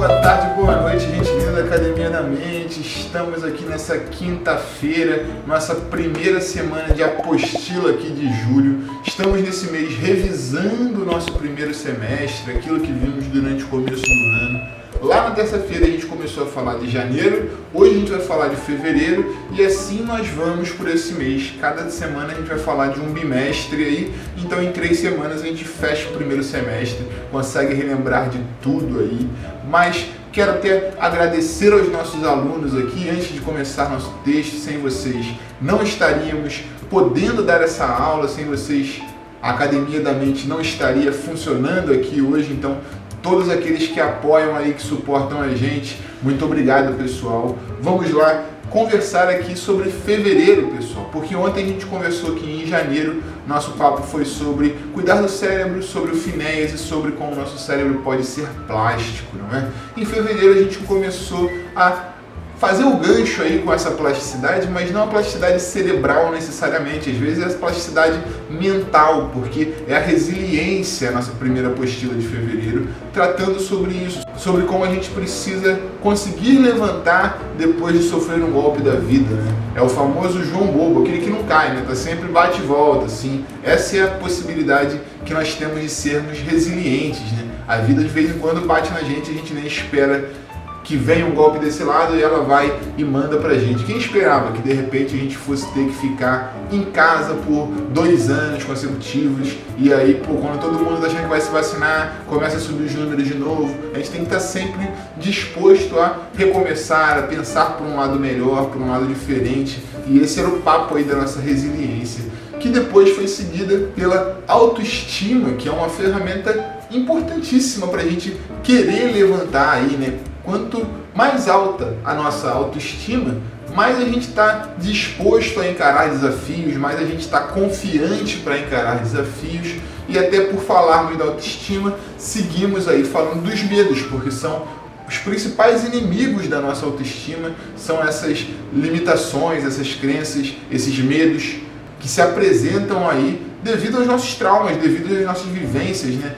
boa tarde, boa noite, gente linda da Academia da Mente. Estamos aqui nessa quinta-feira, nossa primeira semana de apostila aqui de julho. Estamos nesse mês revisando o nosso primeiro semestre, aquilo que vimos durante o começo do ano. Lá na terça-feira a gente começou a falar de janeiro, hoje a gente vai falar de fevereiro e assim nós vamos por esse mês. Cada semana a gente vai falar de um bimestre aí, então em 3 semanas a gente fecha o primeiro semestre, consegue relembrar de tudo aí. Mas quero até agradecer aos nossos alunos aqui, antes de começar nosso texto. Sem vocês não estaríamos podendo dar essa aula, sem vocês a Academia da Mente não estaria funcionando aqui hoje, então todos aqueles que apoiam aí, que suportam a gente, muito obrigado, pessoal. Vamos lá conversar aqui sobre fevereiro, pessoal, porque ontem a gente conversou aqui em janeiro, nosso papo foi sobre cuidar do cérebro, sobre o Phineas e sobre como o nosso cérebro pode ser plástico, não é? Em fevereiro a gente começou a fazer o gancho aí com essa plasticidade, mas não a plasticidade cerebral necessariamente, às vezes é a plasticidade mental, porque é a resiliência, a nossa primeira apostila de fevereiro, tratando sobre isso, sobre como a gente precisa conseguir levantar depois de sofrer um golpe da vida, né? É o famoso João Bobo, aquele que não cai, né? Tá sempre bate e volta, assim. Essa é a possibilidade que nós temos de sermos resilientes, né? A vida de vez em quando bate na gente, a gente nem espera que venha um golpe desse lado e ela vai e manda pra gente. Quem esperava que de repente a gente fosse ter que ficar em casa por 2 anos consecutivos e aí, pô, quando todo mundo tá achando que vai se vacinar, começa a subir os números de novo. A gente tem que estar sempre disposto a recomeçar, a pensar por um lado melhor, por um lado diferente. E esse era o papo aí da nossa resiliência, que depois foi seguida pela autoestima, que é uma ferramenta importantíssima pra gente querer levantar aí, né? Quanto mais alta a nossa autoestima, mais a gente está disposto a encarar desafios, mais a gente está confiante para encarar desafios. E até por falarmos da autoestima, seguimos aí falando dos medos, porque são os principais inimigos da nossa autoestima, são essas limitações, essas crenças, esses medos que se apresentam aí devido aos nossos traumas, devido às nossas vivências, né?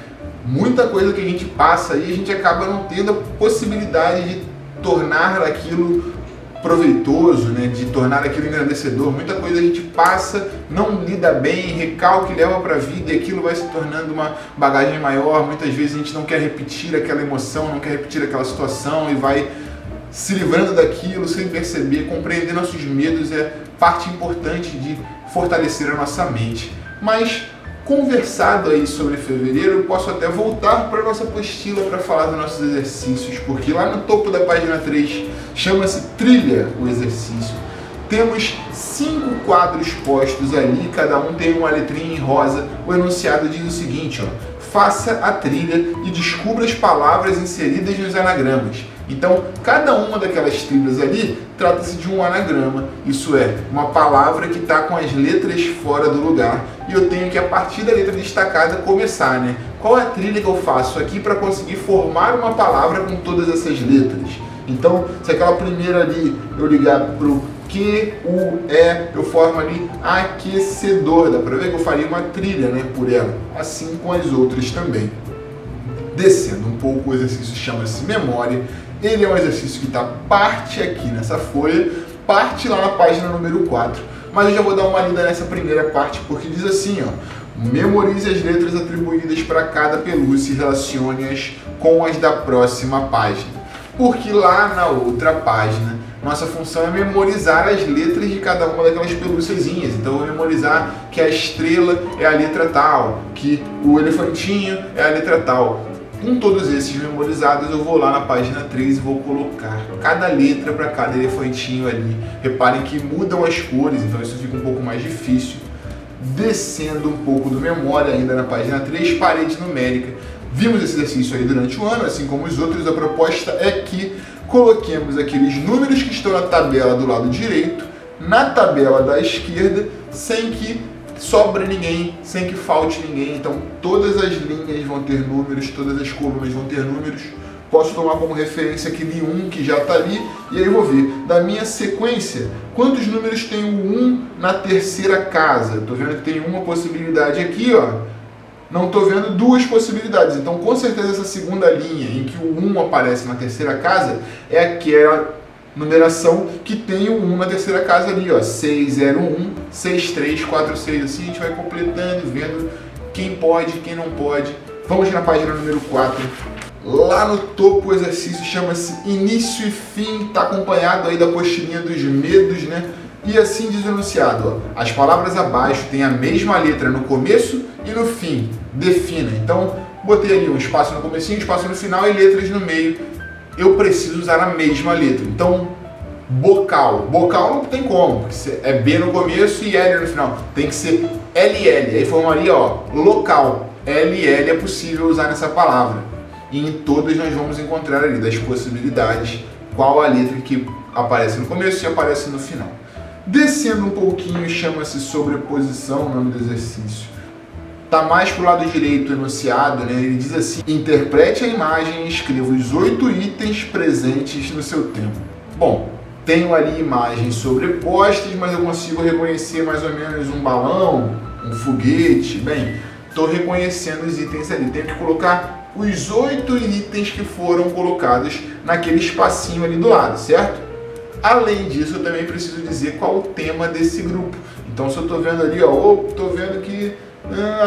Muita coisa que a gente passa aí, a gente acaba não tendo a possibilidade de tornar aquilo proveitoso, né? De tornar aquilo engrandecedor. Muita coisa a gente passa, não lida bem, recalque, leva para a vida e aquilo vai se tornando uma bagagem maior. Muitas vezes a gente não quer repetir aquela emoção, não quer repetir aquela situação e vai se livrando daquilo sem perceber. Compreender nossos medos é parte importante de fortalecer a nossa mente. Mas conversado aí sobre fevereiro, eu posso até voltar para a nossa apostila para falar dos nossos exercícios, porque lá no topo da página 3 chama-se trilha o exercício. Temos 5 quadros postos ali, cada um tem uma letrinha em rosa. O enunciado diz o seguinte, ó: faça a trilha e descubra as palavras inseridas nos anagramas. Então, cada uma daquelas trilhas ali trata-se de um anagrama, isso é, uma palavra que está com as letras fora do lugar, e eu tenho que, a partir da letra destacada, começar, né? Qual é a trilha que eu faço aqui para conseguir formar uma palavra com todas essas letras? Então, se aquela primeira ali eu ligar para o Q, U, E, eu formo ali aquecedor, dá para ver que eu faria uma trilha, né, por ela, assim com as outras também. Descendo um pouco, o exercício chama-se memória. Ele é um exercício que está parte aqui nessa folha, parte lá na página número 4. Mas eu já vou dar uma lida nessa primeira parte, porque diz assim, ó: memorize as letras atribuídas para cada pelúcia e relacione-as com as da próxima página. Porque lá na outra página, nossa função é memorizar as letras de cada uma daquelas pelúciazinhas. Então eu vou memorizar que a estrela é a letra tal, que o elefantinho é a letra tal. Com todos esses memorizados, eu vou lá na página 3 e vou colocar cada letra para cada elefantinho ali. Reparem que mudam as cores, então isso fica um pouco mais difícil. Descendo um pouco do memória, ainda na página 3, parede numérica. Vimos esse exercício aí durante o ano, assim como os outros. A proposta é que coloquemos aqueles números que estão na tabela do lado direito, na tabela da esquerda, sem que sobre ninguém, sem que falte ninguém. Então todas as linhas vão ter números, todas as colunas vão ter números. Posso tomar como referência aquele 1 que já está ali, e aí eu vou ver, da minha sequência, quantos números tem o 1 na terceira casa. Estou vendo que tem uma possibilidade aqui, ó, não estou vendo duas possibilidades. Então, com certeza, essa segunda linha, em que o 1 aparece na terceira casa, é aquela numeração que tem o 1 na terceira casa ali, ó, 601, 6346, assim a gente vai completando, vendo quem pode, quem não pode. Vamos na página número 4. Lá no topo o exercício chama-se início e fim, está acompanhado aí da apostilinha dos medos, né? E assim diz o enunciado, ó, as palavras abaixo têm a mesma letra no começo e no fim, defina. Então, botei ali um espaço no comecinho, um espaço no final e letras no meio. Eu preciso usar a mesma letra. Então, bocal. Bocal não tem como, porque é B no começo e L no final. Tem que ser LL. Aí formaria, ó, local. LL é possível usar nessa palavra. E em todas nós vamos encontrar ali das possibilidades qual a letra que aparece no começo e aparece no final. Descendo um pouquinho, chama-se sobreposição, o nome do exercício. Está mais para o lado direito enunciado, né? Ele diz assim: interprete a imagem e escreva os 8 itens presentes no seu tempo. Bom, tenho ali imagens sobrepostas, mas eu consigo reconhecer mais ou menos um balão, um foguete. Bem, estou reconhecendo os itens ali. Tenho que colocar os 8 itens que foram colocados naquele espacinho ali do lado, certo? Além disso, eu também preciso dizer qual o tema desse grupo. Então, se eu estou vendo ali, ó, estou vendo que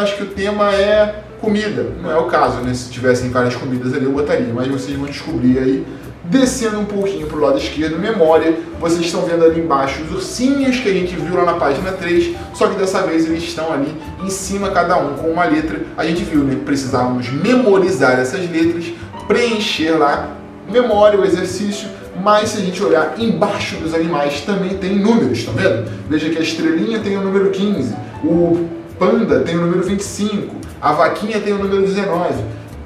acho que o tema é comida. Não é o caso, né? Se tivessem várias comidas ali, eu botaria. Mas vocês vão descobrir aí. Descendo um pouquinho para o lado esquerdo, memória. Vocês estão vendo ali embaixo os ursinhos que a gente viu lá na página 3. Só que dessa vez eles estão ali em cima, cada um com uma letra. A gente viu, né? Precisávamos memorizar essas letras, preencher lá. Memória, o exercício. Mas se a gente olhar embaixo dos animais, também tem números, tá vendo? Veja que a estrelinha tem o número 15. O panda tem o número 25, a vaquinha tem o número 19.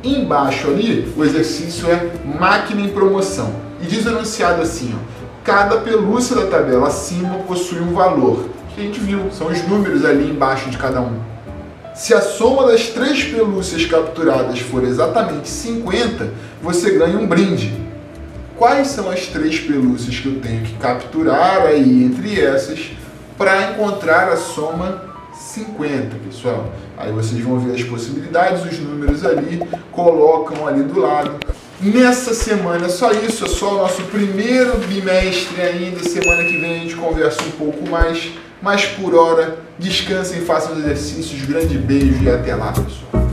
Embaixo ali, o exercício é máquina em promoção. E diz o enunciado assim, ó, cada pelúcia da tabela acima possui um valor. Que a gente viu, são os números ali embaixo de cada um. Se a soma das 3 pelúcias capturadas for exatamente 50, você ganha um brinde. Quais são as 3 pelúcias que eu tenho que capturar aí entre essas para encontrar a soma 50, pessoal? Aí vocês vão ver as possibilidades, os números ali, colocam ali do lado. Nessa semana é só isso, é só o nosso primeiro bimestre ainda. Semana que vem a gente conversa um pouco mais, mas por hora, descansem, façam os exercícios. Grande beijo e até lá, pessoal.